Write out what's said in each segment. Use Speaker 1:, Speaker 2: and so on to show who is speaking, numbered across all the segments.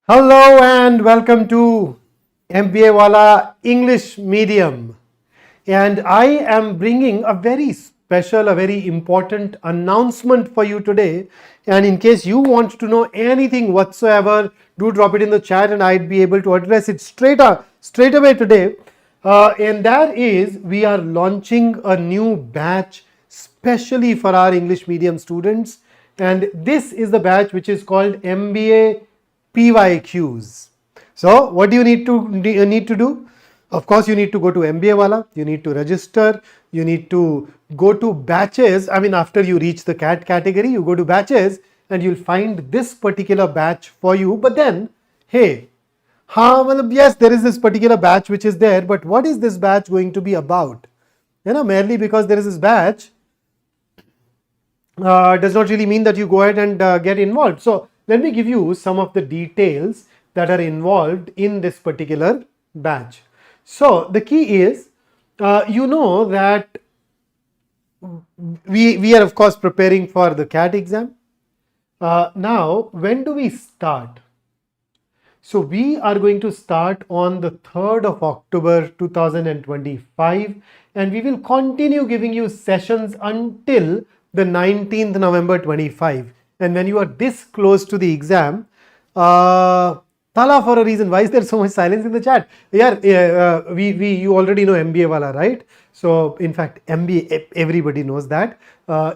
Speaker 1: Hello and welcome to MBA Wallah English Medium. And I am bringing a very special, a very important announcement for you today. And in case you want to know anything whatsoever, do drop it in the chat and I'd be able to address it straight away today. And that is, we are launching a new batch specially for our English medium students. And this is the batch which is called MBA PYQs. So what do you need to do? Of course, you need to go to MBA Wallah, you need to register, you need to go to batches. I mean, after you reach the CAT category, you go to batches and you'll find this particular batch for you. But then, hey, yes, there is this particular batch which is there, but what is this batch going to be about? Merely because there is this batch does not really mean that you go ahead and get involved. So let me give you some of the details that are involved in this particular batch. So the key is, that we are of course preparing for the CAT exam. Now, when do we start? So we are going to start on the 3rd of October 2025 and we will continue giving you sessions until the 19th November 25. And when you are this close to the exam, Tala for a reason. Why is there so much silence in the chat? Yeah, you already know MBA Wallah, right? So in fact, MBA, everybody knows that.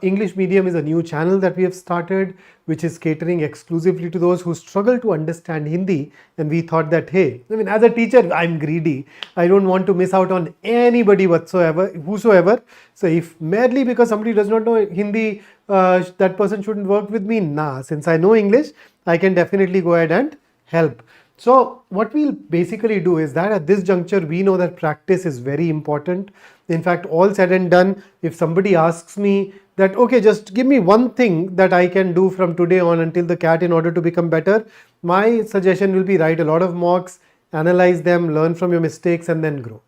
Speaker 1: English Medium is a new channel that we have started, which is catering exclusively to those who struggle to understand Hindi. And we thought that, hey, I mean, as a teacher, I'm greedy. I don't want to miss out on anybody whosoever. So if merely because somebody does not know Hindi, that person shouldn't work with me. Nah, since I know English, I can definitely go ahead and help. So what we'll basically do is that at this juncture, we know that practice is very important. In fact, all said and done, if somebody asks me that, okay, just give me one thing that I can do from today on until the CAT in order to become better, my suggestion will be write a lot of mocks, analyze them, learn from your mistakes and then grow.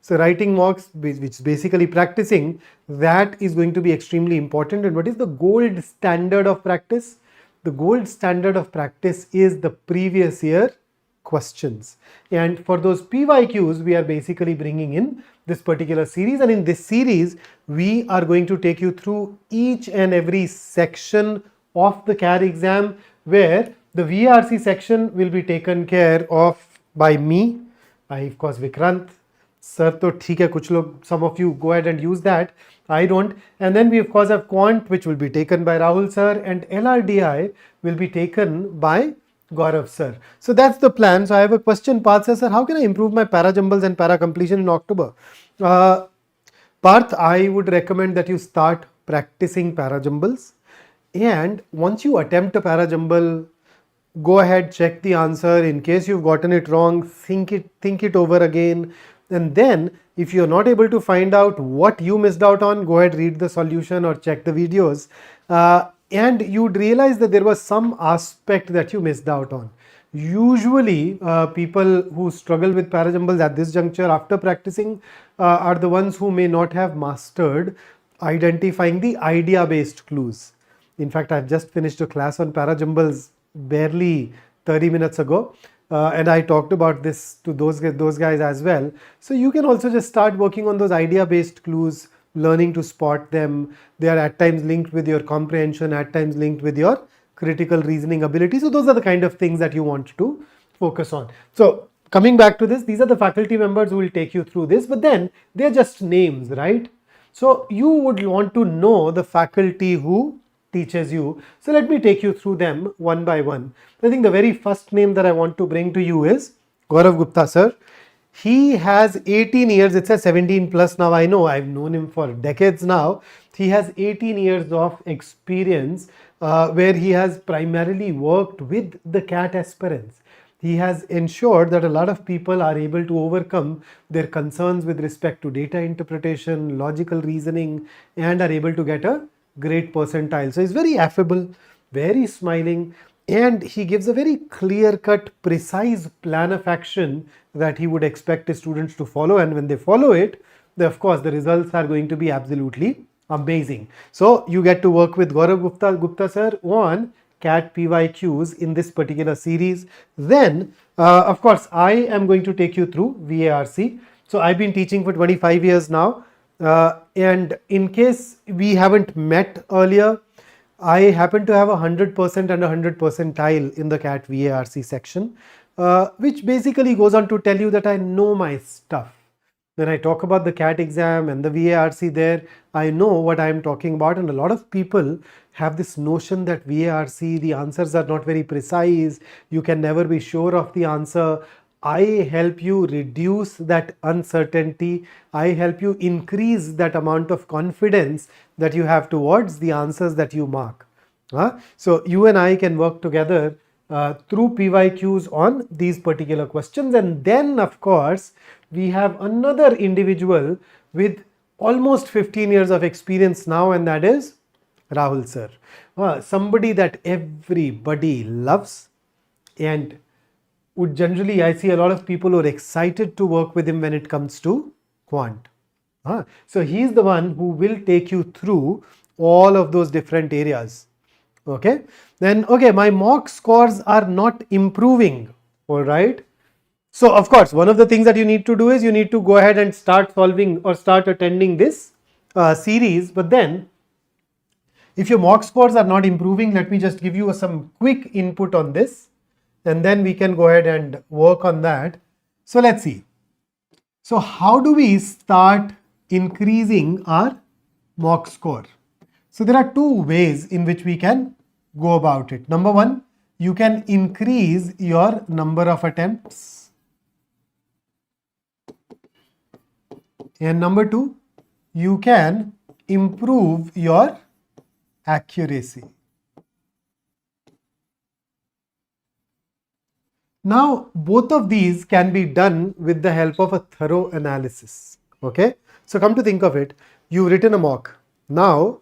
Speaker 1: So writing mocks, which is basically practicing, that is going to be extremely important. And what is the gold standard of practice? The gold standard of practice is the previous year questions. And for those PYQs, we are basically bringing in this particular series. And in this series, we are going to take you through each and every section of the CAT exam, where the VRC section will be taken care of by me, by of course Vikrant. Sir, to theek hai, kuch log, some of you go ahead and use that. I don't. And then we of course have Quant, which will be taken by Rahul sir, and LRDI will be taken by Gaurav sir. So that's the plan. So I have a question. Parth says, sir, how can I improve my para jumbles and para completion in October? Parth, I would recommend that you start practicing para jumbles. And once you attempt a para jumble, go ahead, check the answer. In case you've gotten it wrong, think it over again. And then if you're not able to find out what you missed out on, go ahead, read the solution or check the videos. And you'd realize that there was some aspect that you missed out on. Usually, people who struggle with para jumbles at this juncture after practicing are the ones who may not have mastered identifying the idea-based clues. In fact, I've just finished a class on para jumbles barely 30 minutes ago. And I talked about this to those guys as well. So you can also just start working on those idea-based clues, learning to spot them. They are at times linked with your comprehension, at times linked with your critical reasoning ability. So those are the kind of things that you want to focus on. So coming back to this, these are the faculty members who will take you through this, but then they're just names, right? So you would want to know the faculty who teaches you. So let me take you through them one by one. I think the very first name that I want to bring to you is Gaurav Gupta sir. He has 18 years, it says 17 plus now. I know, I've known him for decades now. He has 18 years of experience where he has primarily worked with the CAT aspirants. He has ensured that a lot of people are able to overcome their concerns with respect to data interpretation, logical reasoning, and are able to get a great percentile. So he's very affable, very smiling, and he gives a very clear-cut, precise plan of action that he would expect his students to follow. And when they follow it, of course, the results are going to be absolutely amazing. So you get to work with Gaurav Gupta sir on CAT PYQs in this particular series. Then, of course, I am going to take you through VARC. So I've been teaching for 25 years now. And in case we haven't met earlier, I happen to have 100% and 100 percentile in the CAT VARC section, which basically goes on to tell you that I know my stuff. When I talk about the CAT exam and the VARC there, I know what I am talking about, and a lot of people have this notion that VARC, the answers are not very precise, you can never be sure of the answer. I help you reduce that uncertainty. I help you increase that amount of confidence that you have towards the answers that you mark. So you and I can work together through PYQs on these particular questions. And then, of course, we have another individual with almost 15 years of experience now, and that is Rahul sir. Somebody that everybody loves, and would generally, I see a lot of people who are excited to work with him when it comes to quant. So he's the one who will take you through all of those different areas. Okay, then okay, my mock scores are not improving. All right. So of course, one of the things that you need to do is you need to go ahead and start solving or start attending this series. But then, if your mock scores are not improving, let me just give you some quick input on this, and then we can go ahead and work on that. So let's see. So how do we start increasing our mock score? So there are two ways in which we can go about it. Number one, you can increase your number of attempts. And number two, you can improve your accuracy. Now, both of these can be done with the help of a thorough analysis. Okay. So come to think of it, you've written a mock. Now,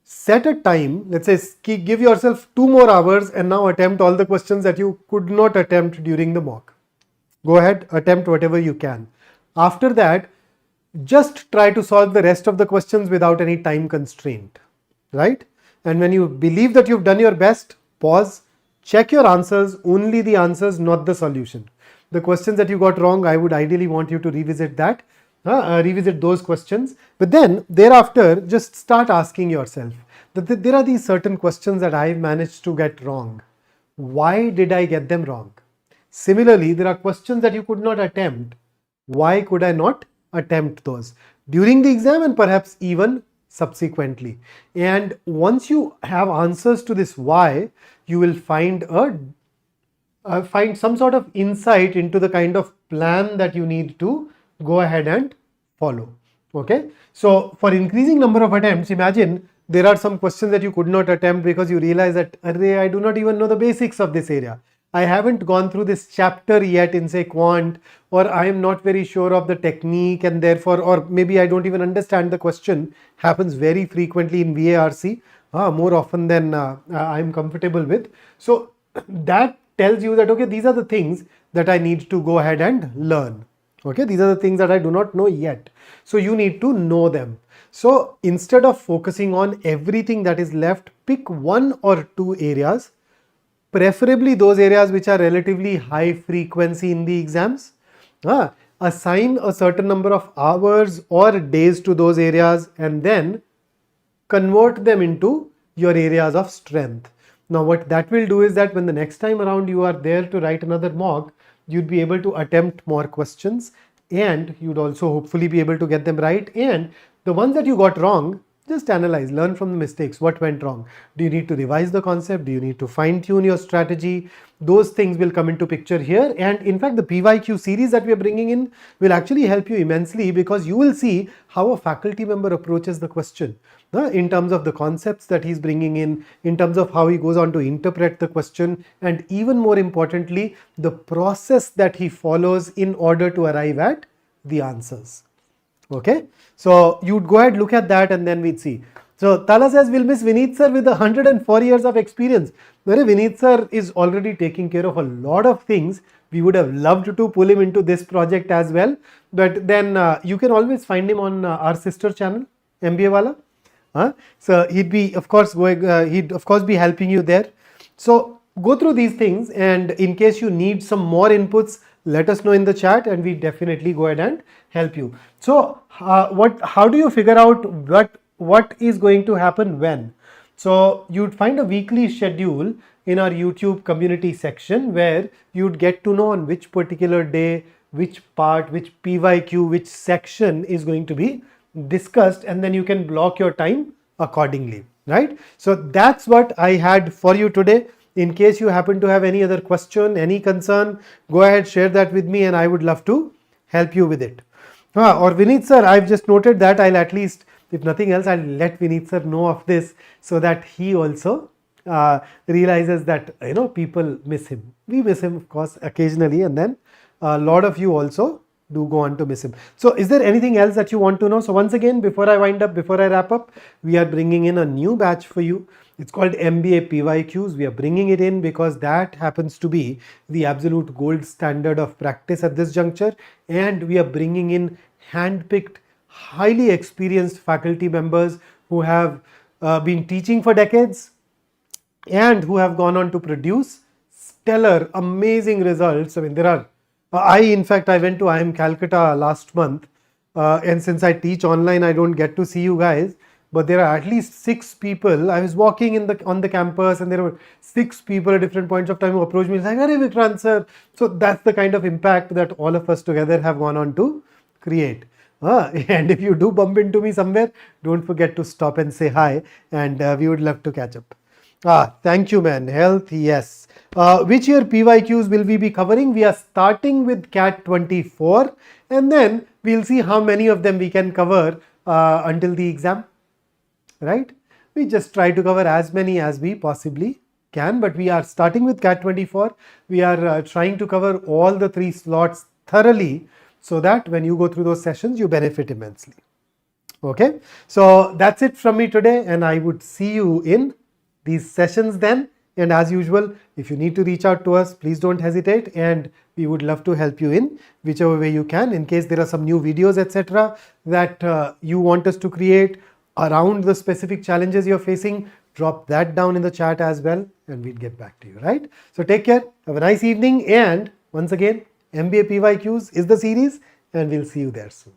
Speaker 1: set a time, let's say give yourself 2 more hours and now attempt all the questions that you could not attempt during the mock. Go ahead, attempt whatever you can. After that, just try to solve the rest of the questions without any time constraint, right? And when you believe that you've done your best, pause, check your answers, only the answers, not the solution. The questions that you got wrong, I would ideally want you to revisit that, revisit those questions. But then thereafter, just start asking yourself that there are these certain questions that I've managed to get wrong. Why did I get them wrong? Similarly, there are questions that you could not attempt. Why could I not attempt those during the exam and perhaps even subsequently? And once you have answers to this why, you will find some sort of insight into the kind of plan that you need to go ahead and follow. Okay, so for increasing number of attempts, imagine there are some questions that you could not attempt because you realize that array, I do not even know the basics of this area. I haven't gone through this chapter yet in say quant, or I am not very sure of the technique, and therefore, or maybe I don't even understand the question. Happens very frequently in VARC, more often than I'm comfortable with. So that tells you that, okay, these are the things that I need to go ahead and learn. Okay, these are the things that I do not know yet. So you need to know them. So instead of focusing on everything that is left, pick 1 or 2 areas, preferably those areas which are relatively high frequency in the exams. Assign a certain number of hours or days to those areas and then convert them into your areas of strength. Now what that will do is that when the next time around you are there to write another mock, you'd be able to attempt more questions and you'd also hopefully be able to get them right. And the ones that you got wrong, just analyze, learn from the mistakes. What went wrong? Do you need to revise the concept? Do you need to fine tune your strategy? Those things will come into picture here. And in fact, the PYQ series that we are bringing in will actually help you immensely, because you will see how a faculty member approaches the question in terms of the concepts that he's bringing in terms of how he goes on to interpret the question, and even more importantly, the process that he follows in order to arrive at the answers. Okay, so you'd go ahead, look at that, and then we'd see. So Tala says, we'll miss Vineet sir with 104 years of experience. Vineet sir is already taking care of a lot of things. We would have loved to pull him into this project as well. But then you can always find him on our sister channel, MBA Wallah. So he'd be, of course, he'd of course be helping you there. So go through these things, and in case you need some more inputs, let us know in the chat and we definitely go ahead and help you. So how do you figure out what is going to happen when? So you'd find a weekly schedule in our YouTube community section where you'd get to know on which particular day, which part, which PYQ, which section is going to be discussed, and then you can block your time accordingly, right? So that's what I had for you today. In case you happen to have any other question, any concern, go ahead, share that with me and I would love to help you with it. Or Vineet sir, I've just noted that. I'll at least, if nothing else, I'll let Vineet sir know of this so that he also realizes that, you know, people miss him. We miss him, of course, occasionally, and then a lot of you also do go on to miss him. So is there anything else that you want to know? So once again, before I wind up, before I wrap up, we are bringing in a new batch for you. It's called MBA PYQs. We are bringing it in because that happens to be the absolute gold standard of practice at this juncture, and we are bringing in hand-picked, highly experienced faculty members who have been teaching for decades and who have gone on to produce stellar, amazing results. I mean, there are in fact, I went to IIM Calcutta last month, and since I teach online, I don't get to see you guys, but there are at least 6 people. I was walking on the campus, and there were 6 people at different points of time who approached me like, "Arey Vikrant sir." So that's the kind of impact that all of us together have gone on to create. And if you do bump into me somewhere, don't forget to stop and say hi, and we would love to catch up. Thank you, man. Health, yes. Which year PYQs will we be covering? We are starting with CAT 24, and then we'll see how many of them we can cover until the exam, right? We just try to cover as many as we possibly can, but we are starting with CAT 24. We are trying to cover all the 3 slots thoroughly so that when you go through those sessions, you benefit immensely. Okay, so that's it from me today, and I would see you in these sessions then. And as usual, if you need to reach out to us, please don't hesitate, and we would love to help you in whichever way you can. In case there are some new videos, etc., that you want us to create around the specific challenges you're facing, drop that down in the chat as well, and we'll get back to you, right? So take care, have a nice evening, and once again, MBA PYQs is the series, and we'll see you there soon.